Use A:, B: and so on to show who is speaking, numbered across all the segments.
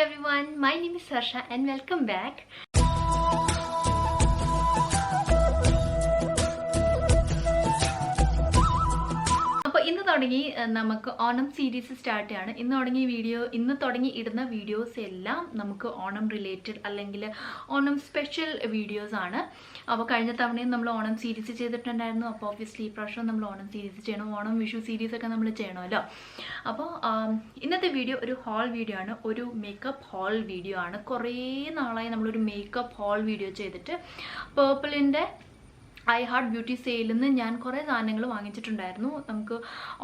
A: everyone, my name is Harsha and welcome back. ഇന്ന് തുടങ്ങി നമുക്ക് ഓണം സീരീസ് സ്റ്റാർട്ട് ചെയ്യാണ്. ഇന്ന് തുടങ്ങി ഇടുന്ന വീഡിയോസ് എല്ലാം നമുക്ക് ഓണം റിലേറ്റഡ് അല്ലെങ്കിൽ ഓണം സ്പെഷ്യൽ വീഡിയോസ് ആണ്. അപ്പോൾ കഴിഞ്ഞ തവണയും നമ്മൾ ഓണം സീരീസ് ചെയ്തിട്ടുണ്ടായിരുന്നു. അപ്പോൾ ഒബ്വിയസ്ലി ഈ പ്രാവശ്യം നമ്മൾ ഓണം സീരീസ് ചെയ്യണം, ഓണം വിഷു സീരീസ് ഒക്കെ നമ്മൾ ചെയ്യണമല്ലോ. അപ്പോൾ ഇന്നത്തെ വീഡിയോ ഒരു ഹോൾ വീഡിയോ ആണ്, ഒരു മേക്കപ്പ് ഹോൾ വീഡിയോ ആണ്. കുറേ നാളായി നമ്മളൊരു മേക്കപ്പ് ഹോൾ വീഡിയോ ചെയ്തിട്ട്. പേർപ്പിളിൻ്റെ ഐ ഹാർട്ട് ബ്യൂട്ടി സെയിലിൽ നിന്ന് ഞാൻ കുറേ സാധനങ്ങൾ വാങ്ങിച്ചിട്ടുണ്ടായിരുന്നു. നമുക്ക്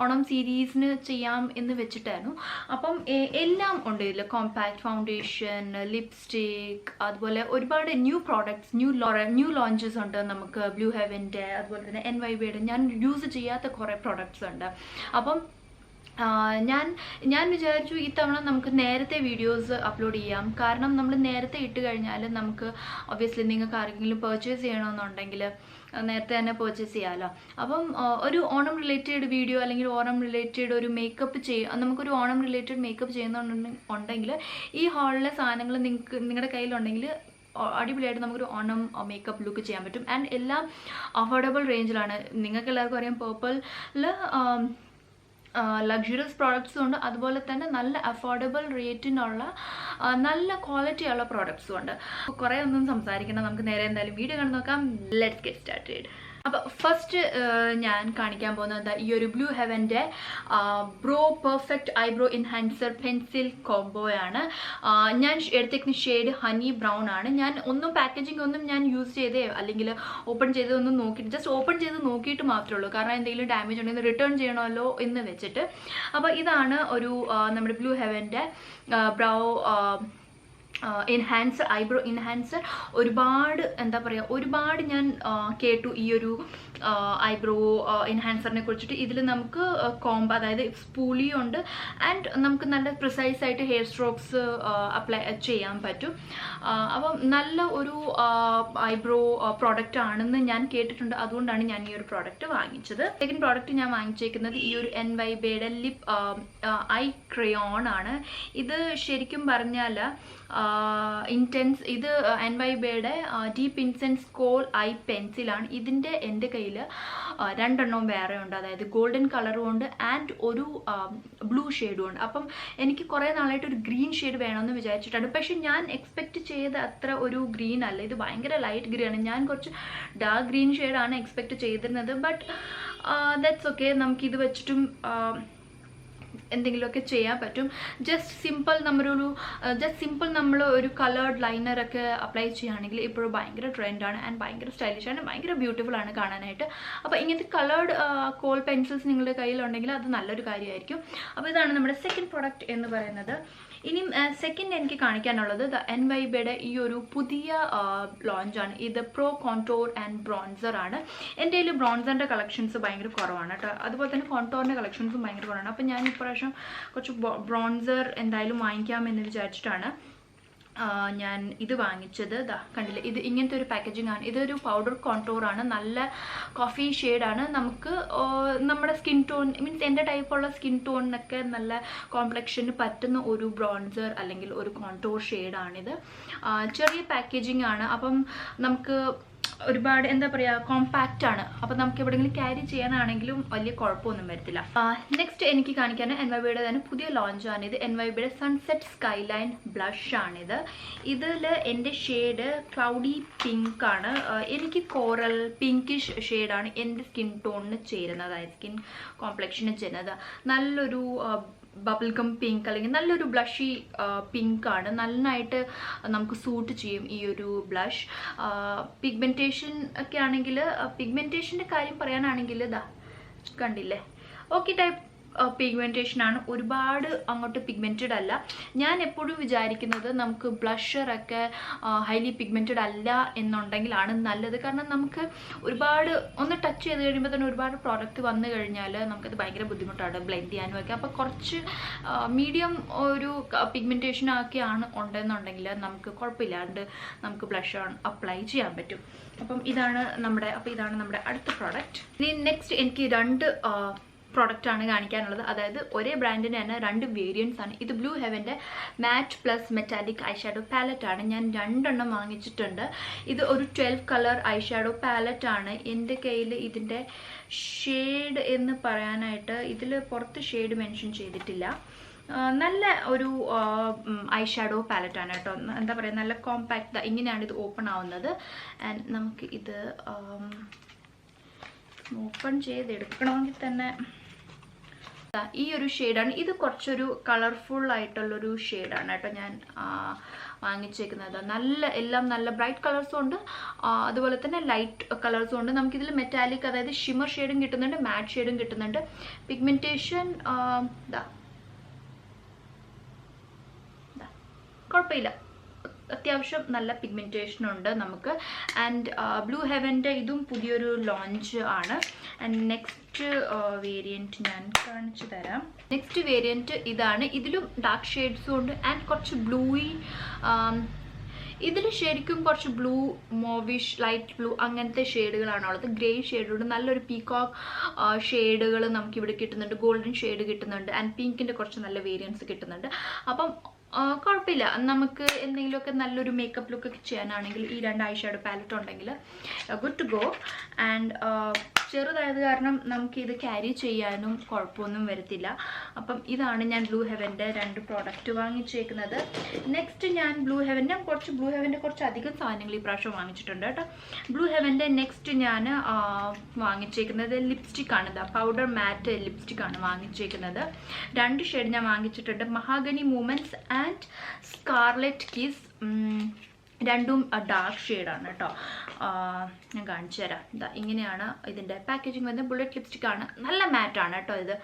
A: ഓണം സീരീസിന് ചെയ്യാം എന്ന് വെച്ചിട്ടായിരുന്നു. അപ്പം എല്ലാം ഉണ്ട് ഇതിൽ. കോമ്പാക്ട് ഫൗണ്ടേഷൻ, ലിപ്സ്റ്റിക്, അതുപോലെ ഒരുപാട് ന്യൂ പ്രോഡക്ട്സ്, ന്യൂ ലോഞ്ചസ് ഉണ്ട്. നമുക്ക് ബ്ലൂ ഹെവൻ്റെ, അതുപോലെ തന്നെ NYBയുടെ ഞാൻ യൂസ് ചെയ്യാത്ത കുറേ പ്രോഡക്ട്സ് ഉണ്ട്. അപ്പം ഞാൻ വിചാരിച്ചു ഈ തവണ നമുക്ക് നേരത്തെ വീഡിയോസ് അപ്ലോഡ് ചെയ്യാം. കാരണം നമ്മൾ നേരത്തെ ഇട്ട് കഴിഞ്ഞാൽ നമുക്ക് ഒബ്വിയസ്ലി നിങ്ങൾക്ക് ആരെങ്കിലും പർച്ചേസ് ചെയ്യണമെന്നുണ്ടെങ്കിൽ നേരത്തെ തന്നെ പർച്ചേസ് ചെയ്യാമല്ലോ. അപ്പം ഒരു ഓണം റിലേറ്റഡ് വീഡിയോ അല്ലെങ്കിൽ ഓണം റിലേറ്റഡ് ഒരു മേക്കപ്പ് നമുക്കൊരു ഓണം റിലേറ്റഡ് മേക്കപ്പ് ചെയ്യുന്നുണ്ടെങ്കിൽ ഈ ഹാളിലെ സാധനങ്ങൾ നിങ്ങളുടെ കയ്യിലുണ്ടെങ്കിൽ അടിപൊളിയായിട്ട് നമുക്കൊരു ഓണം മേക്കപ്പ് ലുക്ക് ചെയ്യാൻ പറ്റും. ആൻഡ് എല്ലാം അഫോർഡബിൾ റേഞ്ചിലാണ്. നിങ്ങൾക്ക് എല്ലാവർക്കും അറിയാം പേർപ്പിളിൽ ലക്ഷറിയസ് പ്രോഡക്ട്സും ഉണ്ട്, അതുപോലെ തന്നെ നല്ല അഫോർഡബിൾ റേറ്റിനുള്ള നല്ല ക്വാളിറ്റിയുള്ള പ്രോഡക്ട്സും ഉണ്ട്. കുറേ ഒന്നും സംസാരിക്കണം, നമുക്ക് നേരെ എന്തായാലും വീഡിയോ കണ്ടു നോക്കാം. Let's get started. അപ്പോൾ ഫസ്റ്റ് ഞാൻ കാണിക്കാൻ പോകുന്നത് ഈ ഒരു ബ്ലൂ ഹെവൻ്റെ brow perfect eyebrow enhancer pencil കോംബോയാണ്. ഞാൻ എടുത്തേക്കുന്ന ഷെയ്ഡ് ഹണി ബ്രൗൺ ആണ്. ഞാൻ പാക്കേജിംഗ് ഒന്നും ഞാൻ യൂസ് ചെയ്തേ അല്ലെങ്കിൽ ഓപ്പൺ ചെയ്തതൊന്നും നോക്കിയിട്ട് ജസ്റ്റ് ഓപ്പൺ ചെയ്ത് നോക്കിയിട്ട് മാത്രമേ ഉള്ളൂ. കാരണം എന്തെങ്കിലും ഡാമേജ് ഉണ്ടെങ്കിൽ റിട്ടേൺ ചെയ്യണമല്ലോ എന്ന് വെച്ചിട്ട്. അപ്പോൾ ഇതാണ് ഒരു നമ്മുടെ ബ്ലൂ ഹെവൻ്റെ ബ്രൗ എൻഹാൻസർ, ഐബ്രോ എൻഹാൻസർ. ഒരുപാട് ഞാൻ കേട്ടു ഈ ഒരു ഐബ്രോ എൻഹാൻസറിനെ കുറിച്ചിട്ട്. ഇതിൽ നമുക്ക് കോംബോ, അതായത് സ്പൂളിയും ഉണ്ട് ആൻഡ് നമുക്ക് നല്ല പ്രിസൈസ് ആയിട്ട് ഹെയർ സ്ട്രോക്സ് അപ്ലൈ ചെയ്യാൻ പറ്റും. അപ്പം നല്ല ഒരു ഐബ്രോ പ്രോഡക്റ്റ് ആണെന്ന് ഞാൻ കേട്ടിട്ടുണ്ട്. അതുകൊണ്ടാണ് ഞാൻ ഈ ഒരു പ്രോഡക്റ്റ് വാങ്ങിച്ചത്. സെക്കൻഡ് പ്രോഡക്റ്റ് ഞാൻ വാങ്ങിച്ചേക്കുന്നത് ഈ ഒരു NYBയുടെ ലിപ് ഐ ക്രയോൺ ആണ്. ഇത് ശരിക്കും പറഞ്ഞാൽ ഇൻറ്റൻസ്, ഇത് NYBയുടെ ഡീപ്പ് ഇൻസെൻസ് കോൾ ഐ പെൻസിലാണ്. ഇതിൻ്റെ എൻ്റെ കയ്യിൽ രണ്ടെണ്ണവും വേറെ ഉണ്ട്, അതായത് ഗോൾഡൻ കളറും ഉണ്ട് ആൻഡ് ഒരു ബ്ലൂ ഷെയ്ഡും ഉണ്ട്. അപ്പം എനിക്ക് കുറേ നാളായിട്ട് ഒരു ഗ്രീൻ ഷെയ്ഡ് വേണമെന്ന് വിചാരിച്ചിട്ടുണ്ട്. പക്ഷെ ഞാൻ എക്സ്പെക്റ്റ് ചെയ്ത അത്ര ഒരു ഗ്രീൻ അല്ല, ഇത് ഭയങ്കര ലൈറ്റ് ഗ്രീൻ ആണ്. ഞാൻ കുറച്ച് ഡാർക്ക് ഗ്രീൻ ഷെയ്ഡാണ് എക്സ്പെക്റ്റ് ചെയ്തിരുന്നത്. ബട്ട് ദാറ്റ്സ് ഓക്കെ, നമുക്കിത് വെച്ചിട്ടും എന്തെങ്കിലുമൊക്കെ ചെയ്യാൻ പറ്റും. ജസ്റ്റ് സിമ്പിൾ നമ്മൾ ഒരു കളേർഡ് ലൈനറൊക്കെ അപ്ലൈ ചെയ്യുകയാണെങ്കിൽ ഇപ്പോഴും ഭയങ്കര ട്രെൻഡാണ് ആൻഡ് ഭയങ്കര സ്റ്റൈലിഷാണ്, ഭയങ്കര ബ്യൂട്ടിഫുൾ ആണ് കാണാനായിട്ട്. അപ്പോൾ ഇങ്ങനത്തെ കളേർഡ് കോൾ പെൻസിൽസ് നിങ്ങളുടെ കയ്യിലുണ്ടെങ്കിൽ അത് നല്ലൊരു കാര്യമായിരിക്കും. അപ്പോൾ ഇതാണ് നമ്മുടെ സെക്കൻഡ് പ്രോഡക്റ്റ് എന്ന് പറയുന്നത്. ഇനിയും സെക്കൻഡ് എനിക്ക് കാണിക്കാനുള്ളത് NYBയുടെ ഈ ഒരു പുതിയ ലോഞ്ചാണ്. ഇത് പ്രോ കോൺടോർ ആൻഡ് ബ്രോൺസർ ആണ്. എൻ്റെ കയ്യിൽ ബ്രോൺസറിൻ്റെ കളക്ഷൻസ് ഭയങ്കര കുറവാണ് കേട്ടോ. അതുപോലെ തന്നെ കോൺടോറിൻ്റെ കളക്ഷൻസും ഭയങ്കര കുറവാണ്. അപ്പോൾ ഞാൻ ഇപ്രാവശ്യം കുറച്ച് ബ്രോൺസർ എന്തായാലും വാങ്ങിക്കാമെന്ന് വിചാരിച്ചിട്ടാണ് ഞാൻ ഇത് വാങ്ങിച്ചത്. കണ്ടില്ലേ, ഇത് ഇങ്ങനത്തെ ഒരു പാക്കേജിംഗ് ആണ്. ഇതൊരു പൗഡർ കോൺടോർ ആണ്, നല്ല കോഫി ഷെയ്ഡാണ്. നമുക്ക് നമ്മുടെ സ്കിൻ ടോൺ, മീൻസ് എൻ്റെ ടൈപ്പുള്ള സ്കിൻ ടോണിനൊക്കെ നല്ല കോംപ്ലക്ഷന് പറ്റുന്ന ഒരു ബ്രോൺസർ അല്ലെങ്കിൽ ഒരു കോൺടോർ ഷെയ്ഡാണിത്. ചെറിയ പാക്കേജിംഗ് ആണ്. അപ്പം നമുക്ക് ഒരുപാട് കോമ്പാക്റ്റ് ആണ്. അപ്പോൾ നമുക്ക് എവിടെയെങ്കിലും ക്യാരി ചെയ്യാനാണെങ്കിലും വലിയ കുഴപ്പമൊന്നും വരത്തില്ല. നെക്സ്റ്റ് എനിക്ക് കാണിക്കാൻ NYBയുടെ തന്നെ പുതിയ ലോഞ്ചാണ്. ഇത് NYBയുടെ സൺസെറ്റ് സ്കൈലൈൻ ബ്ലഷ് ആണിത്. ഇതിൽ എൻ്റെ ഷെയ്ഡ് ക്ലൗഡി പിങ്ക് ആണ്. എനിക്ക് കോറൽ പിങ്കിഷ് ഷെയ്ഡാണ് എൻ്റെ സ്കിൻ ടോണിന് ചേരുന്നത്, അതായത് സ്കിൻ കോംപ്ലക്ഷന് ചേരുന്നത്. നല്ലൊരു ബബിൾഗം പിങ്ക് അല്ലെങ്കിൽ നല്ലൊരു ബ്ലഷി പിങ്ക് ആണ്. നന്നായിട്ട് നമുക്ക് സൂട്ട് ചെയ്യും ഈ ഒരു ബ്ലഷ്. പിഗ്മെൻറ്റേഷൻ ഒക്കെ ആണെങ്കിൽ, പിഗ്മെൻറ്റേഷൻ്റെ കാര്യം പറയാനാണെങ്കിൽ കണ്ടില്ലേ, ഓക്കെ ടൈപ്പ് പിഗ്മെൻറ്റേഷൻ ആണ്. ഒരുപാട് അങ്ങോട്ട് പിഗ്മെൻറ്റഡ് അല്ല. ഞാൻ എപ്പോഴും വിചാരിക്കുന്നത് നമുക്ക് ബ്ലഷറൊക്കെ ഹൈലി പിഗ്മെൻറ്റഡ് അല്ല എന്നുണ്ടെങ്കിലാണ് നല്ലത്. കാരണം നമുക്ക് ഒരുപാട് ഒന്ന് ടച്ച് ചെയ്ത് കഴിയുമ്പോൾ തന്നെ ഒരുപാട് പ്രോഡക്റ്റ് വന്നു കഴിഞ്ഞാൽ നമുക്കത് ഭയങ്കര ബുദ്ധിമുട്ടാണ് ബ്ലെൻഡ് ചെയ്യാനും ഒക്കെ. അപ്പോൾ കുറച്ച് മീഡിയം ഒരു പിഗ്മെൻറ്റേഷനൊക്കെയാണ് ഉണ്ടെന്നുണ്ടെങ്കിൽ നമുക്ക് കുഴപ്പമില്ലാണ്ട് നമുക്ക് ബ്ലഷ് അപ്ലൈ ചെയ്യാൻ പറ്റും. അപ്പം ഇതാണ് നമ്മുടെ അടുത്ത പ്രോഡക്റ്റ്. ഇനി നെക്സ്റ്റ് എനിക്ക് രണ്ട് പ്രോഡക്റ്റാണ് കാണിക്കാനുള്ളത്. അതായത് ഒരേ ബ്രാൻഡിൻ്റെ തന്നെ 2 വേരിയൻസ് ആണ്. ഇത് ബ്ലൂ ഹെവൻ്റെ matte plus metallic eye shadow പാലറ്റാണ്. ഞാൻ 2 എണ്ണം വാങ്ങിച്ചിട്ടുണ്ട്. ഇത് ഒരു 12 കളർ ഐ ഷാഡോ പാലറ്റാണ്. എൻ്റെ കയ്യിൽ ഇതിൻ്റെ ഷെയ്ഡ് എന്ന് പറയാനായിട്ട് ഇതിൽ പുറത്ത് ഷെയ്ഡ് മെൻഷൻ ചെയ്തിട്ടില്ല. നല്ല ഒരു ഐ ഷാഡോ പാലറ്റാണ് കേട്ടോ. എന്താ പറയുക, നല്ല കോമ്പാക്റ്റ്. ഇങ്ങനെയാണ് ഇത് ഓപ്പൺ ആവുന്നത്. ആൻഡ് നമുക്ക് ഇത് ഓപ്പൺ ചെയ്തെടുക്കണമെങ്കിൽ തന്നെ ഈ ഒരു ഷെയ്ഡാണ്. ഇത് കുറച്ചൊരു കളർഫുൾ ആയിട്ടുള്ളൊരു ഷെയ്ഡാണ് കേട്ടോ ഞാൻ വാങ്ങിച്ചേക്കുന്നത്. എല്ലാം നല്ല ബ്രൈറ്റ് കളേഴ്സും ഉണ്ട്, അതുപോലെ തന്നെ ലൈറ്റ് കളേഴ്സും ഉണ്ട്. നമുക്കിതിൽ മെറ്റാലിക്, അതായത് ഷിമർ ഷെയ്ഡും കിട്ടുന്നുണ്ട്, മാറ്റ് ഷെയ്ഡും കിട്ടുന്നുണ്ട്. പിഗ്മെൻറ്റേഷൻ കുഴപ്പമില്ല, അത്യാവശ്യം നല്ല പിഗ്മെൻറ്റേഷൻ ഉണ്ട് നമുക്ക്. ആൻഡ് ബ്ലൂ ഹെവൻ്റെ ഇതും പുതിയൊരു ലോഞ്ച് ആണ്. ആൻഡ് നെക്സ്റ്റ് വേരിയൻറ്റ് ഞാൻ കാണിച്ചു തരാം. നെക്സ്റ്റ് വേരിയൻറ്റ് ഇതാണ്. ഇതിലും ഡാർക്ക് ഷെയ്ഡ്സും ഉണ്ട് ആൻഡ് കുറച്ച് ബ്ലൂയി. ഇതിൽ ശരിക്കും കുറച്ച് ബ്ലൂ, മോവിഷ്, ലൈറ്റ് ബ്ലൂ അങ്ങനത്തെ ഷെയ്ഡുകളാണുള്ളത്. ഗ്രേ ഷെയ്ഡുണ്ട്, നല്ലൊരു പീകോക്ക് ഷെയ്ഡുകൾ നമുക്കിവിടെ കിട്ടുന്നുണ്ട്, ഗോൾഡൻ ഷെയ്ഡ് കിട്ടുന്നുണ്ട് ആൻഡ് പിങ്കിൻ്റെ കുറച്ച് നല്ല വേരിയൻസ് കിട്ടുന്നുണ്ട്. അപ്പം കുഴപ്പമില്ല, നമുക്ക് എന്തെങ്കിലുമൊക്കെ നല്ലൊരു മേക്കപ്പ് ലുക്കൊക്കെ ചെയ്യാനാണെങ്കിൽ ഈ 2 ഐ ഷാഡോ പാലറ്റ് ഉണ്ടെങ്കിൽ ഗുഡ് ടു ഗോ. ആൻഡ് ചെറുതായത് കാരണം നമുക്കിത് ക്യാരി ചെയ്യാനും കുഴപ്പമൊന്നും വരത്തില്ല. അപ്പം ഇതാണ് ഞാൻ ബ്ലൂ ഹെവൻ്റെ 2 പ്രോഡക്റ്റ് വാങ്ങിച്ചേക്കുന്നത്. നെക്സ്റ്റ് ഞാൻ ബ്ലൂ ഹെവൻ്റെ കുറച്ച് അധികം സാധനങ്ങൾ ഈ പ്രാവശ്യം വാങ്ങിച്ചിട്ടുണ്ട് കേട്ടോ. ബ്ലൂ ഹെവൻ്റെ നെക്സ്റ്റ് ഞാൻ വാങ്ങിച്ചേക്കുന്നത് ലിപ്സ്റ്റിക്കാണ്. ഇതാ പൗഡർ മാറ്റ് ലിപ്സ്റ്റിക്കാണ് വാങ്ങിച്ചേക്കുന്നത്. 2 ഷെയ്ഡ് ഞാൻ വാങ്ങിച്ചിട്ടുണ്ട്. മഹാഗനി മൂമെൻറ്റ്സ് ആൻഡ് സ്കാർലെറ്റ് കിസ്. രണ്ടും ഡാർക്ക് ഷെയ്ഡാണ് കേട്ടോ. ഞാൻ കാണിച്ചു തരാം. ഇതാ ഇങ്ങനെയാണ് ഇതിൻ്റെ പാക്കേജിങ് വരുന്നത്. ബുള്ളറ്റ് ലിപ്സ്റ്റിക്കാണ്, നല്ല മാറ്റാണ് കേട്ടോ ഇത്.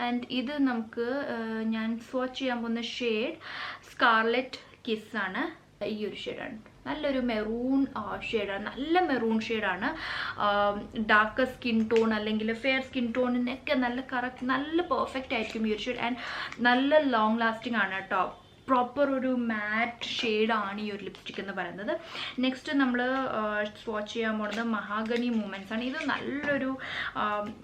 A: ആൻഡ് ഇത് നമുക്ക് ഞാൻ സ്വാച്ച് ചെയ്യാൻ പോകുന്ന ഷെയ്ഡ് സ്കാർലെറ്റ് കിസ്സാണ്. ഈ ഒരു ഷെയ്ഡാണ്, നല്ലൊരു മെറൂൺ ഷെയ്ഡാണ്, നല്ല മെറൂൺ ഷെയ്ഡാണ്. ഡാർക്ക് സ്കിൻ ടോൺ അല്ലെങ്കിൽ ഫെയർ സ്കിൻ ടോണിനൊക്കെ നല്ല കറക്റ്റ്, നല്ല പെർഫെക്റ്റ് ആയിരിക്കും ഈ ഒരു ഷെയ്ഡ്. ആൻഡ് നല്ല ലോങ് ലാസ്റ്റിംഗ് ആണ് കേട്ടോ. പ്രോപ്പർ ഒരു മാറ്റ് ഷെയ്ഡാണ് ഈ ഒരു ലിപ്സ്റ്റിക് എന്ന് പറയുന്നത്. നെക്സ്റ്റ് നമ്മൾ സ്വാച്ച് ചെയ്യാൻ പോകുന്നത് മഹാഗനി മൂമെൻറ്റ്സ് ആണ്. ഇത് നല്ലൊരു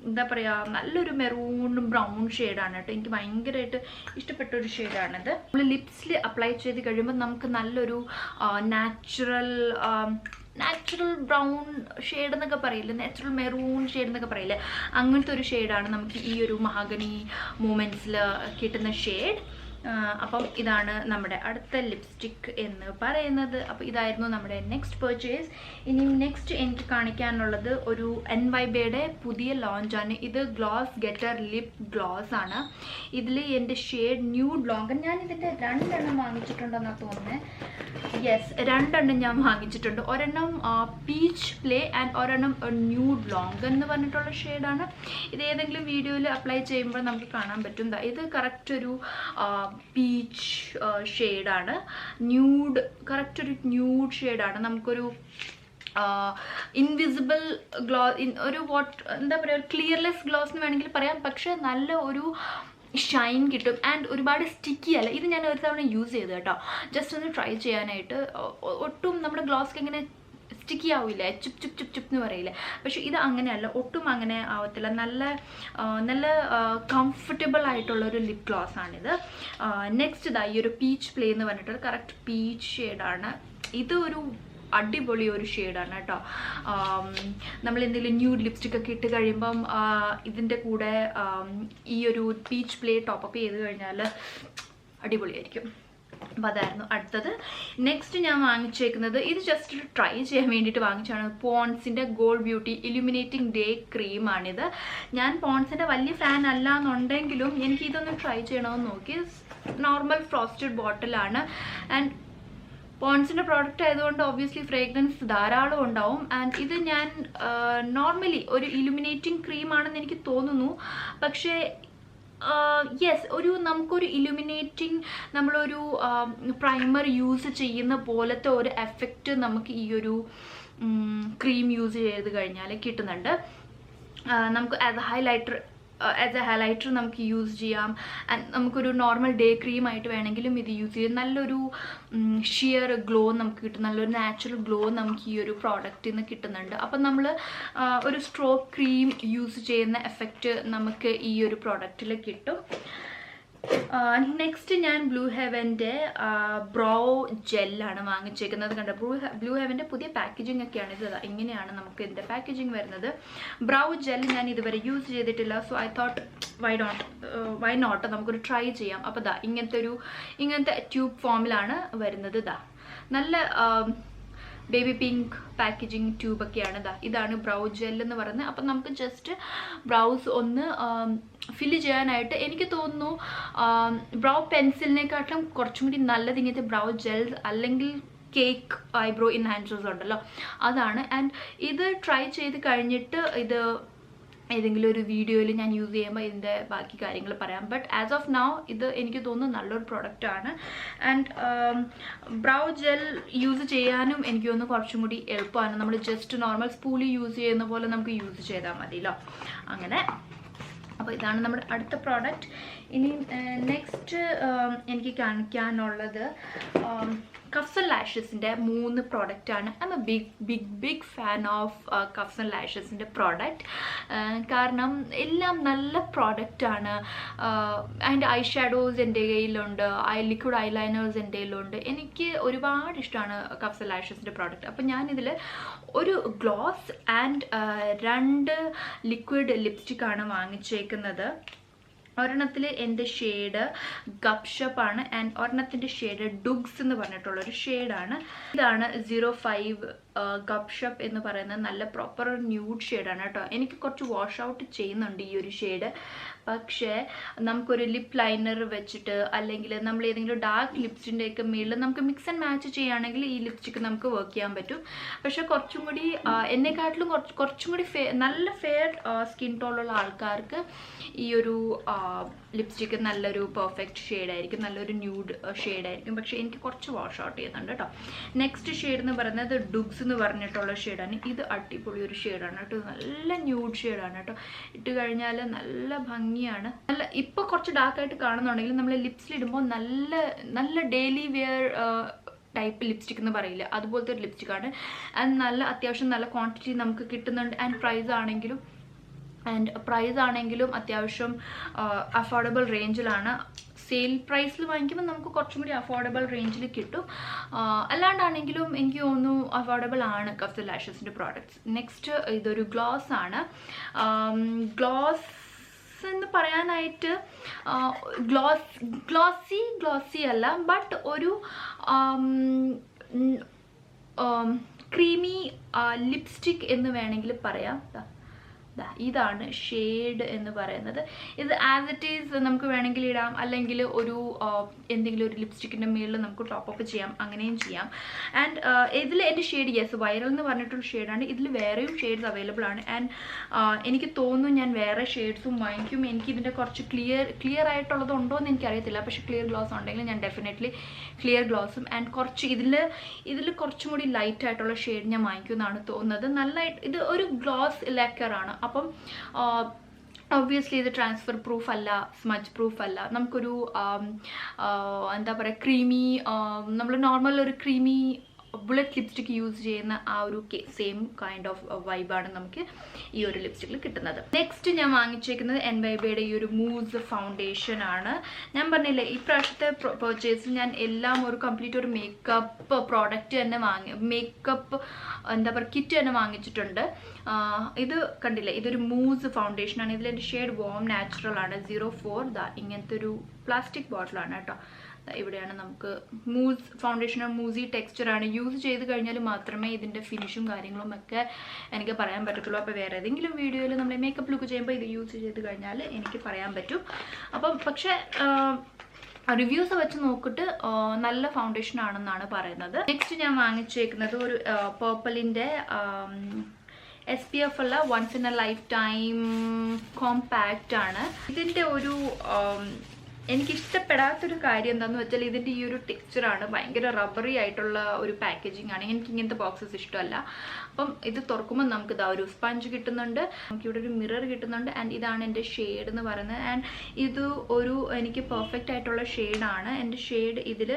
A: എന്താ പറയുക, നല്ലൊരു മെറൂൺ ബ്രൗൺ ഷെയ്ഡാണ് കേട്ടോ. എനിക്ക് ഭയങ്കരമായിട്ട് ഇഷ്ടപ്പെട്ട ഒരു ഷെയ്ഡാണിത്. നമ്മൾ ലിപ്സിൽ അപ്ലൈ ചെയ്ത് കഴിയുമ്പോൾ നമുക്ക് നല്ലൊരു നാച്ചുറൽ ബ്രൗൺ ഷെയ്ഡ് എന്നൊക്കെ പറയില്ലേ, നാച്ചുറൽ മെറൂൺ ഷെയ്ഡ് എന്നൊക്കെ പറയില്ലേ, അങ്ങനത്തെ ഒരു ഷെയ്ഡാണ് നമുക്ക് ഈ ഒരു മഹാഗനി മൂമെൻറ്റ്സിൽ കിട്ടുന്ന ഷെയ്ഡ്. അപ്പം ഇതാണ് നമ്മുടെ അടുത്ത ലിപ്സ്റ്റിക് എന്ന് പറയുന്നത്. അപ്പോൾ ഇതായിരുന്നു നമ്മുടെ നെക്സ്റ്റ് പർച്ചേസ്. ഇനിയും നെക്സ്റ്റ് എനിക്ക് കാണിക്കാനുള്ളത് ഒരു NYBയുടെ പുതിയ ലോഞ്ചാണ്. ഇത് ഗ്ലോസ് ഗെറ്റർ ലിപ് ഗ്ലോസ് ആണ്. ഇതിൽ എൻ്റെ ഷെയ്ഡ് ന്യൂഡ് ലോങ്കൻ. ഞാൻ ഇതിൻ്റെ 2 എണ്ണം വാങ്ങിച്ചിട്ടുണ്ടെന്നാണ് തോന്നുന്നത്. യെസ്, 2 എണ്ണം ഞാൻ വാങ്ങിച്ചിട്ടുണ്ട്. ഒരെണ്ണം പീച്ച് പ്ലേ ആൻഡ് ഒരെണ്ണം ന്യൂഡ് ലോങ്കൻ എന്ന് പറഞ്ഞിട്ടുള്ള ഷെയ്ഡാണ്. ഇത് ഏതെങ്കിലും വീഡിയോയിൽ അപ്ലൈ ചെയ്യുമ്പോൾ നമുക്ക് കാണാൻ പറ്റും. ഇത് കറക്റ്റ് ഒരു പീച്ച് ഷെയ്ഡാണ്. ന്യൂഡ്, കറക്റ്റ് ഒരു ന്യൂഡ് ഷെയ്ഡാണ്. നമുക്കൊരു ഇൻവിസിബിൾ ഒരു എന്താ പറയുക, ക്ലിയർലെസ് ഗ്ലോസ് എന്ന് വേണമെങ്കിൽ പറയാം. പക്ഷെ നല്ല ഒരു ഷൈൻ കിട്ടും ആൻഡ് ഒരുപാട് സ്റ്റിക്കി അല്ല. ഇത് ഞാൻ ഒരു തവണ യൂസ് ചെയ്തു കേട്ടോ, ജസ്റ്റ് ഒന്ന് ട്രൈ ചെയ്യാനായിട്ട്. ഒട്ടും നമ്മുടെ ഗ്ലോസ്ക്ക് എങ്ങനെ സ്റ്റിക്കി ആവില്ല, ചുപ് ചുപ് ചുപ് ചുപ്പ് എന്ന് പറയില്ലേ, പക്ഷെ ഇത് അങ്ങനെയല്ല, ഒട്ടും അങ്ങനെ ആവത്തില്ല. നല്ല കംഫർട്ടബിൾ ആയിട്ടുള്ളൊരു ലിപ് ഗ്ലോസ് ആണിത്. നെക്സ്റ്റ് ഇതാ ഈ ഒരു പീച്ച് പ്ലേ എന്ന് പറഞ്ഞിട്ടുള്ള കറക്റ്റ് പീച്ച് ഷെയ്ഡാണ്. ഇത് ഒരു അടിപൊളി ഒരു ഷെയ്ഡാണ് കേട്ടോ. നമ്മൾ എന്തെങ്കിലും ന്യൂഡ് ലിപ്സ്റ്റിക് ഒക്കെ ഇട്ട് കഴിയുമ്പം ഇതിൻ്റെ കൂടെ ഈ ഒരു പീച്ച് പ്ലേ ടോപ്പപ്പ് ചെയ്ത് കഴിഞ്ഞാൽ അടിപൊളിയായിരിക്കും. അപ്പോൾ അതായിരുന്നു അടുത്തത്. നെക്സ്റ്റ് ഞാൻ വാങ്ങിച്ചേക്കുന്നത്, ഇത് ജസ്റ്റ് ഒരു ട്രൈ ചെയ്യാൻ വേണ്ടിയിട്ട് വാങ്ങിച്ചാണ്. പോൺസിൻ്റെ ഗോൾഡ് ബ്യൂട്ടി ഇലുമിനേറ്റിംഗ് ഡേ ക്രീമാണിത്. ഞാൻ പോൺസിൻ്റെ വലിയ ഫാൻ അല്ല എന്നുണ്ടെങ്കിലും എനിക്ക് ഇതൊന്ന് ട്രൈ ചെയ്യണമെന്ന് നോക്കി. നോർമൽ ഫ്രോസ്റ്റഡ് ബോട്ടിലാണ് ആൻഡ് പോൺസിൻ്റെ പ്രോഡക്റ്റ് ആയതുകൊണ്ട് ഒബ്വിയസ്ലി ഫ്രേഗ്രൻസ് ധാരാളം ഉണ്ടാവും. ആൻഡ് ഇത് ഞാൻ നോർമലി ഒരു ഇലുമിനേറ്റിംഗ് ക്രീമാണെന്ന് എനിക്ക് തോന്നുന്നു. പക്ഷേ യെസ്, നമുക്കൊരു ഇലുമിനേറ്റിംഗ്, നമ്മളൊരു പ്രൈമർ യൂസ് ചെയ്യുന്ന പോലത്തെ ഒരു എഫക്റ്റ് നമുക്ക് ഈ ഒരു ക്രീം യൂസ് ചെയ്ത് കഴിഞ്ഞാൽ കിട്ടുന്നുണ്ട്. നമുക്ക് as A highlighter as A highlighter നമുക്ക് യൂസ് ചെയ്യാം. ആൻഡ് നമുക്കൊരു നോർമൽ ഡേ ക്രീം ആയിട്ട് വേണമെങ്കിലും ഇത് യൂസ് ചെയ്യാം. നല്ലൊരു ഷിയർ ഗ്ലോ നമുക്ക് കിട്ടും, നല്ലൊരു നാച്ചുറൽ ഗ്ലോ നമുക്ക് ഈ ഒരു പ്രോഡക്റ്റിൽ നിന്ന് കിട്ടുന്നുണ്ട്. അപ്പം നമ്മൾ ഒരു സ്ട്രോബ് ക്രീം യൂസ് ചെയ്യുന്ന എഫക്റ്റ് നമുക്ക് ഈ ഒരു പ്രോഡക്റ്റിൽ കിട്ടും. നെക്സ്റ്റ് ഞാൻ ബ്ലൂ ഹെവൻ്റെ ബ്രൗ ജെല്ലാണ് വാങ്ങിച്ചേക്കുന്നത്. കണ്ട ബ്ലൂ ഹെവൻ്റെ പുതിയ പാക്കേജിങ് ഒക്കെയാണ് ഇത്. ഇങ്ങനെയാണ് നമുക്ക് ഇതിൻ്റെ പാക്കേജിങ് വരുന്നത്. ബ്രൗ ജെൽ ഞാൻ ഇതുവരെ യൂസ് ചെയ്തിട്ടില്ല. So I thought why not നമുക്കൊരു ട്രൈ ചെയ്യാം. അപ്പോൾ ഇങ്ങനത്തെ ട്യൂബ് ഫോമിലാണ് വരുന്നത്. നല്ല ബേബി പിങ്ക് പാക്കേജിങ് ട്യൂബൊക്കെയാണ്. ഇതാണ് ബ്രൗ ജെൽ എന്ന് പറയുന്നത്. അപ്പം നമുക്ക് ജസ്റ്റ് ബ്രൗസ് ഒന്ന് ഫില്ല് ചെയ്യാനായിട്ട് എനിക്ക് തോന്നുന്നു ബ്രൗ പെൻസിലിനെക്കാട്ടിലും കുറച്ചും കൂടി നല്ലത് ഇങ്ങനത്തെ ബ്രൗ ജെൽസ് അല്ലെങ്കിൽ കേക്ക് ഐബ്രോ ഇൻഹാൻസേഴ്സ് ഉണ്ടല്ലോ, അതാണ്. ആൻഡ് ഇത് ട്രൈ ചെയ്ത് കഴിഞ്ഞിട്ട് ഇത് ഏതെങ്കിലും ഒരു വീഡിയോയിൽ ഞാൻ യൂസ് ചെയ്യുമ്പോൾ ഇതിൻ്റെ ബാക്കി കാര്യങ്ങൾ പറയാം. ബട്ട് ആസ് ഓഫ് നൗ ഇത് എനിക്ക് തോന്നുന്നു നല്ലൊരു പ്രൊഡക്റ്റാണ്. ആൻഡ് ബ്രൗ ജെൽ യൂസ് ചെയ്യാനും എനിക്ക് തോന്നുന്നു കുറച്ചും കൂടി എളുപ്പമാണ്. നമ്മൾ ജസ്റ്റ് നോർമൽ സ്പൂളി യൂസ് ചെയ്യുന്ന പോലെ നമുക്ക് യൂസ് ചെയ്താൽ മതിയല്ലോ. അങ്ങനെ അപ്പോൾ ഇതാണ് നമ്മുടെ അടുത്ത പ്രോഡക്റ്റ്. ഇനി നെക്സ്റ്റ് എനിക്ക് കാണിക്കാനുള്ളത് കഫ്സ് ആൻഡ് ലാഷസിൻ്റെ 3 പ്രോഡക്റ്റാണ്. I am a big fan of Cuffs and ലാഷസിൻ്റെ പ്രോഡക്റ്റ്. കാരണം എല്ലാം നല്ല പ്രോഡക്റ്റാണ്. അതിൻ്റെ ഐ ഷാഡോസ് എൻ്റെ കയ്യിലുണ്ട്, ലിക്വിഡ് ഐലൈനേഴ്സ് എൻ്റെ കയ്യിലുണ്ട്. എനിക്ക് ഒരുപാട് ഇഷ്ടമാണ് കഫ്സ് ആൻഡ് ലാഷസിൻ്റെ പ്രോഡക്റ്റ്. അപ്പം ഞാനിതിൽ ഒരു ഗ്ലോസ് ആൻഡ് 2 ലിക്വിഡ് ലിപ്സ്റ്റിക്കാണ് വാങ്ങിച്ചേക്കുന്നത്. ഒരെണ്ണത്തിൽ എൻ്റെ ഷെയ്ഡ് ഗപ്ഷപ്പാണ് ആൻഡ് ഒരെണ്ണത്തിൻ്റെ ഷെയ്ഡ് ഡുഗ്സ് എന്ന് പറഞ്ഞിട്ടുള്ളൊരു ഷെയ്ഡാണ്. ഇതാണ് 05 ഗപ്ഷപ്പ് എന്ന് പറയുന്നത്. നല്ല പ്രോപ്പർ ന്യൂഡ് ഷെയ്ഡാണ് കേട്ടോ. എനിക്ക് കുറച്ച് വാഷ് ഔട്ട് ചെയ്യുന്നുണ്ട് ഈ ഒരു ഷെയ്ഡ്. പക്ഷേ നമുക്കൊരു ലിപ്പ് ലൈനർ വെച്ചിട്ട് അല്ലെങ്കിൽ നമ്മൾ ഏതെങ്കിലും ഡാർക്ക് ലിപ്സ്റ്റിൻ്റെയൊക്കെ മുകളിൽ നമുക്ക് മിക്സ് ആൻഡ് മാച്ച് ചെയ്യുകയാണെങ്കിൽ ഈ ലിപ്സ്റ്റിക്ക് നമുക്ക് വർക്ക് ചെയ്യാൻ പറ്റും. പക്ഷേ കുറച്ചും കൂടി എന്നെക്കാട്ടിലും കുറച്ചും കൂടി നല്ല ഫെയർ സ്കിൻ ടോണുള്ള ആൾക്കാർക്ക് ഈ ഒരു ലിപ്സ്റ്റിക്ക് നല്ലൊരു പെർഫെക്റ്റ് ഷെയ്ഡായിരിക്കും, നല്ലൊരു ന്യൂഡ് ഷെയ്ഡായിരിക്കും. പക്ഷേ എനിക്ക് കുറച്ച് വാഷ് ഔട്ട് ചെയ്യുന്നുണ്ട് കേട്ടോ. നെക്സ്റ്റ് ഷെയ്ഡ് എന്ന് പറയുന്നത് ഡുഗ്സ് എന്ന് പറഞ്ഞിട്ടുള്ള ഷെയ്ഡാണ്. ഇത് അടിപൊളി ഒരു ഷെയ്ഡാണ് കേട്ടോ. നല്ല ന്യൂഡ് ഷെയ്ഡാണ് കേട്ടോ. ഇട്ട് കഴിഞ്ഞാൽ നല്ല ഭംഗിയാണ്. നല്ല ഇപ്പോൾ കുറച്ച് ഡാർക്കായിട്ട് കാണുന്നുണ്ടെങ്കിൽ നമ്മൾ ലിപ്സിലിടുമ്പോൾ നല്ല ഡെയിലി വെയർ ടൈപ്പ് ലിപ്സ്റ്റിക് എന്ന് പറയില്ല, അതുപോലത്തെ ഒരു ലിപ്സ്റ്റിക്കാണ്. ആൻഡ് നല്ല അത്യാവശ്യം നല്ല ക്വാണ്ടിറ്റി നമുക്ക് കിട്ടുന്നുണ്ട്. ആൻഡ് പ്രൈസ് ആണെങ്കിലും അത്യാവശ്യം അഫോർഡബിൾ റേഞ്ചിലാണ്. സെയിൽ പ്രൈസിൽ വാങ്ങിക്കുമ്പോൾ നമുക്ക് കുറച്ചും കൂടി അഫോർഡബിൾ റേഞ്ചിൽ കിട്ടും. അല്ലാണ്ടാണെങ്കിലും എനിക്ക് തോന്നുന്നു അഫോർഡബിൾ ആണ് കഫ്സ് ആൻഡ് ലാഷസിൻ്റെ പ്രോഡക്റ്റ്സ്. നെക്സ്റ്റ് ഇതൊരു ഗ്ലോസ് ആണ്. ഗ്ലോസ് എന്ന് പറയാനായിട്ട് ഗ്ലോസി അല്ല, ബട്ട് ഒരു ക്രീമി ലിപ്സ്റ്റിക് എന്ന് വേണമെങ്കിൽ പറയാം. ഇതാണ് ഷെയ്ഡ് എന്ന് പറയുന്നത്. ഇത് ആസ് ഇറ്റ് ഈസ് നമുക്ക് വേണമെങ്കിൽ ഇടാം, അല്ലെങ്കിൽ എന്തെങ്കിലും ഒരു ലിപ്സ്റ്റിക്കിൻ്റെ മുകളിൽ നമുക്ക് ടോപ്പ് അപ്പ് ചെയ്യാം, അങ്ങനെയും ചെയ്യാം. ആൻഡ് ഇതിൽ എൻ്റെ ഷെയ്ഡ് വൈറൽ എന്ന് പറഞ്ഞിട്ടൊരു ഷെയ്ഡാണ്. ഇതിൽ വേറെയും ഷെയ്ഡ്സ് അവൈലബിൾ ആണ്. ആൻഡ് എനിക്ക് തോന്നുന്നു ഞാൻ വേറെ ഷെയ്ഡ്സും വാങ്ങിക്കും. എനിക്കിതിൻ്റെ കുറച്ച് ക്ലിയർ ആയിട്ടുള്ളതുണ്ടോ എന്ന് എനിക്കറിയത്തില്ല. പക്ഷേ ക്ലിയർ ഗ്ലോസ് ഉണ്ടെങ്കിൽ ഞാൻ ഡെഫിനറ്റ്ലി ക്ലിയർ ഗ്ലോസും ആൻഡ് കുറച്ച് ഇതിൽ കുറച്ചും കൂടി ലൈറ്റ് ആയിട്ടുള്ള ഷെയ്ഡ് ഞാൻ വാങ്ങിക്കും എന്നാണ് തോന്നുന്നത്. നല്ലതായിട്ട് ഇത് ഒരു ഗ്ലോസ് ലെക്കറാണ്. അപ്പം ഒബ്വിയസ്ലി ഇത് ട്രാൻസ്ഫർ പ്രൂഫ് അല്ല, സ്മജ് പ്രൂഫ് അല്ല. നമുക്കൊരു എന്താ പറയുക, ക്രീമി നമ്മൾ നോർമൽ ഒരു ക്രീമി ബുള്ളറ്റ് ലിപ്സ്റ്റിക് യൂസ് ചെയ്യുന്ന ആ ഒരു സെയിം കൈൻഡ് ഓഫ് വൈബാണ് നമുക്ക് ഈ ഒരു ലിപ്സ്റ്റിക്കിൽ കിട്ടുന്നത്. നെക്സ്റ്റ് ഞാൻ വാങ്ങിച്ചേക്കുന്നത് NYBയുടെ ഈ ഒരു മൂസ് ഫൗണ്ടേഷൻ ആണ്. ഞാൻ പറഞ്ഞില്ലേ, ഈ പ്രാവശ്യത്തെ പർച്ചേസിൽ ഞാൻ എല്ലാം ഒരു കംപ്ലീറ്റ് ഒരു മേക്കപ്പ് പ്രോഡക്റ്റ് തന്നെ മേക്കപ്പ് എന്താ പറയുക കിറ്റ് തന്നെ വാങ്ങിച്ചിട്ടുണ്ട്. ഇത് കണ്ടില്ലേ, ഇതൊരു മൂസ് ഫൗണ്ടേഷനാണ്. ഇതിലെൻ്റെ ഷെയ്ഡ് വോം നാച്ചുറൽ ആണ്, 04. ഇങ്ങനത്തെ ഒരു പ്ലാസ്റ്റിക് ബോട്ടിലാണ് കേട്ടോ. ഇവിടെയാണ് നമുക്ക് മൂസ് ഫൗണ്ടേഷൻ, മൂസി ടെക്സ്ചറാണ്. യൂസ് ചെയ്ത് കഴിഞ്ഞാൽ മാത്രമേ ഇതിൻ്റെ ഫിനിഷും കാര്യങ്ങളും ഒക്കെ എനിക്ക് പറയാൻ പറ്റത്തുള്ളൂ. അപ്പോൾ വേറെ ഏതെങ്കിലും വീഡിയോയിൽ നമ്മൾ മേക്കപ്പ് ലുക്ക് ചെയ്യുമ്പോൾ ഇത് യൂസ് ചെയ്ത് കഴിഞ്ഞാൽ എനിക്ക് പറയാൻ പറ്റും. അപ്പം പക്ഷേ റിവ്യൂസ് വെച്ച് നോക്കിയിട്ട് നല്ല ഫൗണ്ടേഷൻ ആണെന്നാണ് പറയുന്നത്. നെക്സ്റ്റ് ഞാൻ വാങ്ങിച്ചേക്കുന്നത് ഒരു പർപ്പിളിൻ്റെ SPF ഉള്ള once in a lifetime compact ആണ്. ഇതിൻ്റെ ഒരു എനിക്കിഷ്ടപ്പെടാത്തൊരു കാര്യം എന്താണെന്ന് വെച്ചാൽ ഇതിൻ്റെ ഈ ഒരു ടെക്സ്ചറാണ്. ഭയങ്കര റബ്ബറി ആയിട്ടുള്ള ഒരു പാക്കേജിംഗ് ആണ്. എനിക്ക് ഇങ്ങനത്തെ ബോക്സസ് ഇഷ്ടമല്ല. അപ്പം ഇത് തുറക്കുമ്പോൾ നമുക്ക് ഇതാ ഒരു സ്പഞ്ച് കിട്ടുന്നുണ്ട്, നമുക്കിവിടെ ഒരു മിറർ കിട്ടുന്നുണ്ട്. ആൻഡ് ഇതാണ് എൻ്റെ ഷെയ്ഡ് എന്ന് പറയുന്നത്. ആൻഡ് ഇത് ഒരു എനിക്ക് പെർഫെക്റ്റ് ആയിട്ടുള്ള ഷെയ്ഡാണ്. എൻ്റെ ഷെയ്ഡ് ഇതിൽ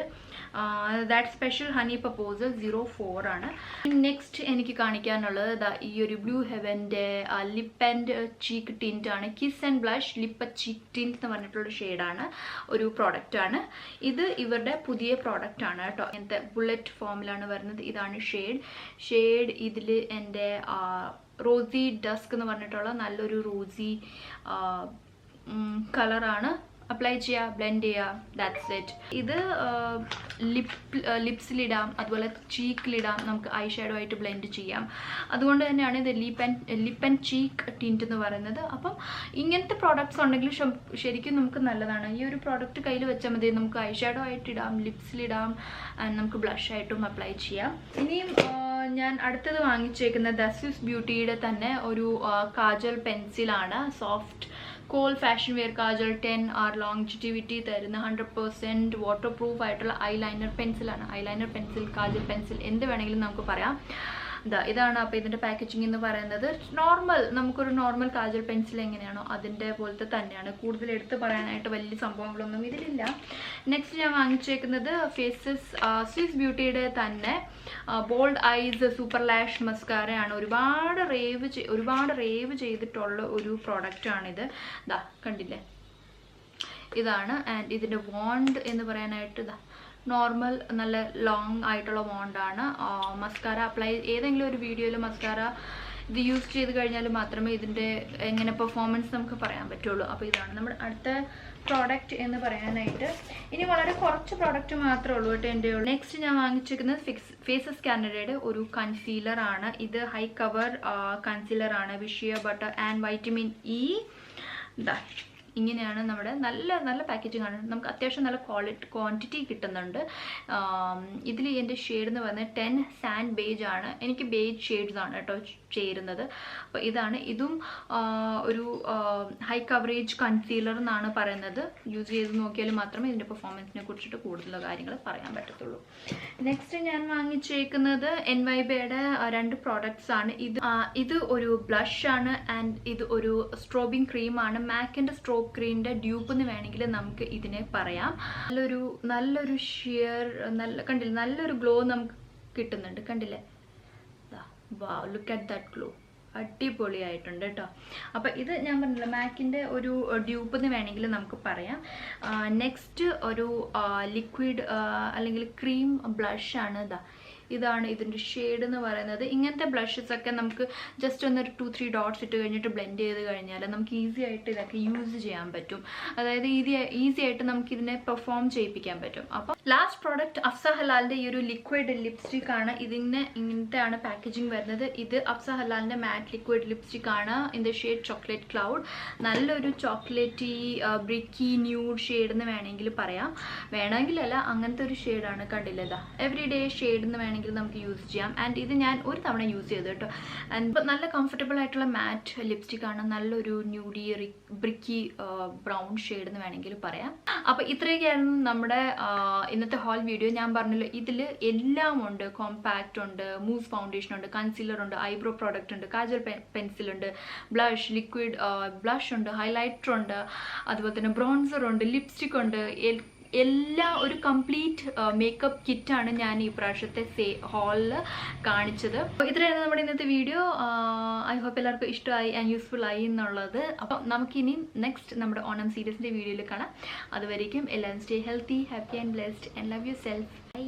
A: ദാറ്റ് സ്പെഷ്യൽ ഹണി പ്രപ്പോസൽ 04 ആണ്. നെക്സ്റ്റ് എനിക്ക് കാണിക്കാനുള്ളത് ഇതാ ഈ ഒരു ബ്ലൂ ഹെവൻ്റെ ലിപ്പ് ആൻഡ് ചീക്ക് ടിൻറ്റ് ആണ്. Kiss and blush lip cheek tint എന്ന് പറഞ്ഞിട്ടുള്ള ഷെയ്ഡാണ്, ഒരു പ്രോഡക്റ്റാണ് ഇത്. ഇവരുടെ പുതിയ പ്രോഡക്റ്റ് ആണ് കേട്ടോ. ഇങ്ങനത്തെ ബുള്ളറ്റ് ഫോമിലാണ് വരുന്നത്. ഇതാണ് ഷെയ്ഡ് ഇതിൽ എൻ്റെ റോസി ഡസ്ക് എന്ന് പറഞ്ഞിട്ടുള്ള നല്ലൊരു റോസി കളറാണ്. അപ്ലൈ ചെയ്യുക, ബ്ലെൻഡ് ചെയ്യുക, ദാറ്റ്സ് ഇറ്റ്. ഇത് ലിപ്സിലിടാം, അതുപോലെ ചീക്കിലിടാം, നമുക്ക് ഐ ഷാഡോ ആയിട്ട് ബ്ലെൻഡ് ചെയ്യാം. അതുകൊണ്ട് തന്നെയാണ് ഇത് ലിപ്പ് ആൻഡ് ചീക്ക് ടിൻറ്റ് എന്ന് പറയുന്നത്. അപ്പം ഇങ്ങനത്തെ പ്രോഡക്ട്സ് ഉണ്ടെങ്കിൽ ശരിക്കും നമുക്ക് നല്ലതാണ്. ഈ ഒരു പ്രോഡക്റ്റ് കയ്യിൽ വെച്ചാൽ മതി, നമുക്ക് ഐ ഷാഡോ ആയിട്ട് ഇടാം, ലിപ്സിലിടാം, ആൻഡ് നമുക്ക് ബ്ലഷ് ആയിട്ടും അപ്ലൈ ചെയ്യാം. ഇനിയും ഞാൻ അടുത്തത് വാങ്ങിച്ചേക്കുന്നത് ദസ്യൂസ് ബ്യൂട്ടിയുടെ തന്നെ ഒരു കാജൽ പെൻസിലാണ്. Soft kohl fashion wear kajal 10 hour longevity തരുന്ന 100% വാട്ടർ പ്രൂഫ് ആയിട്ടുള്ള ഐലൈനർ പെൻസിലാണ്. ഐലൈനർ പെൻസിൽ, കാജൽ പെൻസിൽ, എന്ത് വേണമെങ്കിലും നമുക്ക് പറയാം. ഇതാണ് അപ്പോൾ ഇതിൻ്റെ പാക്കേജിംഗ് എന്ന് പറയുന്നത്. നമുക്കൊരു നോർമൽ കാജൽ പെൻസിൽ എങ്ങനെയാണോ അതിൻ്റെ പോലത്തെ തന്നെയാണ്. കൂടുതൽ എടുത്ത് പറയാനായിട്ട് വലിയ സംഭവങ്ങളൊന്നും ഇതിലില്ല. നെക്സ്റ്റ് ഞാൻ വാങ്ങിച്ചേക്കുന്നത് സ്വിസ് ബ്യൂട്ടിയുടെ തന്നെ ബോൾഡ് ഐസ് സൂപ്പർ ലാഷ് മസ്കാരയാണ്. ഒരുപാട് റേവ് ചെയ്തിട്ടുള്ള ഒരു പ്രോഡക്റ്റാണിത്. കണ്ടില്ലേ, ഇതാണ്. ആൻഡ് ഇതിൻ്റെ വാണ്ട് എന്ന് പറയാനായിട്ട് നോർമൽ നല്ല ലോങ് ആയിട്ടുള്ള വാണ്ടാണ്. മസ്കാര അപ്ലൈ ഏതെങ്കിലും ഒരു വീഡിയോയിൽ മസ്കാര ഇത് യൂസ് ചെയ്ത് കഴിഞ്ഞാൽ മാത്രമേ ഇതിൻ്റെ എങ്ങനെ പെർഫോമൻസ് നമുക്ക് പറയാൻ പറ്റുള്ളൂ. അപ്പോൾ ഇതാണ് നമ്മുടെ അടുത്ത പ്രോഡക്റ്റ് എന്ന് പറയാനായിട്ട്. ഇനി വളരെ കുറച്ച് പ്രോഡക്റ്റ് മാത്രമേ ഉള്ളൂ കേട്ടോ എൻ്റെ. നെക്സ്റ്റ് ഞാൻ വാങ്ങിച്ചിരിക്കുന്നത് ഫേസസ് കാനഡയുടെ ഒരു കൺസീലറാണ്. ഇത് ഹൈ കവർ കൺസീലറാണ്. വിഷിയ ബട്ടർ ആൻഡ് വൈറ്റമിൻ ഇ. ഇങ്ങനെയാണ് നമ്മുടെ നല്ല പാക്കേജിംഗ് ആണ്. നമുക്ക് അത്യാവശ്യം നല്ല ക്വാണ്ടിറ്റി കിട്ടുന്നുണ്ട്. ഇതിൽ എൻ്റെ ഷെയ്ഡ് എന്ന് പറയുന്നത് 10 സാൻഡ് ബേജ് ആണ്. എനിക്ക് ബേജ് ഷെയ്ഡ്സ് ആണ് കേട്ടോ ചേരുന്നത്. അപ്പോൾ ഇതാണ്. ഇതും ഒരു ഹൈ കവറേജ് കൺസീലർ എന്നാണ് പറയുന്നത്. യൂസ് ചെയ്ത് നോക്കിയാൽ മാത്രമേ ഇതിൻ്റെ പെർഫോമൻസിനെ കുറിച്ചിട്ട് കൂടുതൽ കാര്യങ്ങൾ പറയാൻ പറ്റത്തുള്ളൂ. നെക്സ്റ്റ് ഞാൻ വാങ്ങിച്ചേക്കുന്നത് NYBയുടെ 2 പ്രോഡക്ട്സ് ആണ്. ഇത് ഒരു ബ്ലഷ് ആണ് ആൻഡ് ഇത് ഒരു സ്ട്രോബിങ് ക്രീമാണ്. മാക്കിൻ്റെ സ്ട്രോബ് ക്രീമിൻ്റെ ഡ്യൂപ്പ് എന്ന് വേണമെങ്കിൽ നമുക്ക് ഇതിനെ പറയാം. നല്ലൊരു ഷിയർ കണ്ടില്ലേ, നല്ലൊരു ഗ്ലോ നമുക്ക് കിട്ടുന്നുണ്ട്. കണ്ടില്ലേ, വാ, ലുക്ക് അറ്റ് ദാറ്റ് ഗ്ലോ. അടിപൊളിയായിട്ടുണ്ട് കേട്ടോ. അപ്പോൾ ഇത് ഞാൻ പറഞ്ഞില്ല, മാക്കിൻ്റെ ഒരു ഡ്യൂപ്പ് എന്ന് വേണമെങ്കിൽ നമുക്ക് പറയാം. നെക്സ്റ്റ് ഒരു ലിക്വിഡ് അല്ലെങ്കിൽ ക്രീം ബ്ലഷാണ്. ഇതാണ് ഇതിൻ്റെ ഷെയ്ഡ് എന്ന് പറയുന്നത്. ഇങ്ങനത്തെ ബ്ലഷസ് ഒക്കെ നമുക്ക് ജസ്റ്റ് ഒന്ന് 2-3 ഡോട്ട്സ് ഇട്ട് കഴിഞ്ഞിട്ട് ബ്ലെൻഡ് ചെയ്ത് കഴിഞ്ഞാൽ നമുക്ക് ഈസി ആയിട്ട് ഇതൊക്കെ യൂസ് ചെയ്യാൻ പറ്റും. അതായത് ഈസി ആയിട്ട് നമുക്ക് ഇതിനെ പെർഫോം ചെയ്യിപ്പിക്കാൻ പറ്റും. അപ്പം ലാസ്റ്റ് പ്രോഡക്റ്റ് അഫ്സ ഹലാലിൻ്റെ ഈ ഒരു ലിക്വിഡ് ലിപ്സ്റ്റിക് ആണ്. ഇങ്ങനത്തെയാണ് പാക്കേജിങ് വരുന്നത്. ഇത് അഫ്സ ഹലാലിൻ്റെ മാറ്റ് ലിക്വിഡ് ലിപ്സ്റ്റിക് ആണ്. In the shade chocolate cloud. നല്ലൊരു ചോക്ലേറ്റി ബ്രിക്കി ന്യൂഡ് ഷെയ്ഡ് എന്ന് വേണമെങ്കിൽ പറയാം. വേണമെങ്കിലല്ല, അങ്ങനത്തെ ഒരു ഷെയ്ഡാണ്. കണ്ടില്ലതാ, എവറി ഡേ ഷെയ്ഡ് എന്ന് വേണമെങ്കിൽ നമുക്ക് യൂസ് ചെയ്യാം. ആൻഡ് ഇത് ഞാൻ ഒരു തവണ യൂസ് ചെയ്തു കേട്ടോ. ആൻഡ് നല്ല കംഫർട്ടബിൾ ആയിട്ടുള്ള മാറ്റ് ലിപ്സ്റ്റിക് ആണ്. നല്ലൊരു ന്യൂഡി ബ്രിക്കി ബ്രൗൺ ഷെയ്ഡ് എന്ന് വേണമെങ്കിൽ പറയാം. അപ്പോൾ ഇത്രയൊക്കെയായിരുന്നു നമ്മുടെ ഇന്നത്തെ ഹോൾ വീഡിയോ. ഞാൻ പറഞ്ഞല്ലോ, ഇതിൽ എല്ലാം ഉണ്ട്. കോമ്പാക്റ്റ് ഉണ്ട്, മൂസ് ഫൗണ്ടേഷൻ ഉണ്ട്, കൺസീലർ ഉണ്ട്, ഐബ്രോ പ്രോഡക്റ്റ് ഉണ്ട്, കാജൽ പെൻസിൽ ഉണ്ട്, ബ്ലഷ് ലിക്വിഡ് ബ്ലഷ് ഉണ്ട്, ഹൈലൈറ്റർ ഉണ്ട്, അതുപോലെ തന്നെ ബ്രോൺസർ ഉണ്ട്, ലിപ്സ്റ്റിക് ഉണ്ട്. എല്ലാം ഒരു കംപ്ലീറ്റ് മേക്കപ്പ് കിറ്റാണ് ഞാൻ ഈ പ്രാവശ്യത്തെ ഹാളിൽ കാണിച്ചത്. അപ്പോൾ ഇത്രയാണ് നമ്മുടെ ഇന്നത്തെ വീഡിയോ. ഐ ഹോപ്പ് എല്ലാവർക്കും ഇഷ്ടമായി ആൻഡ് യൂസ്ഫുൾ ആയി എന്നുള്ളത്. അപ്പം നമുക്കിനി നെക്സ്റ്റ് നമ്മുടെ ഓണം സീരീസിൻ്റെ വീഡിയോയിൽ കാണാം. അതുവരേക്കും എല്ലാവരും stay healthy, happy and blessed and love yourself. By.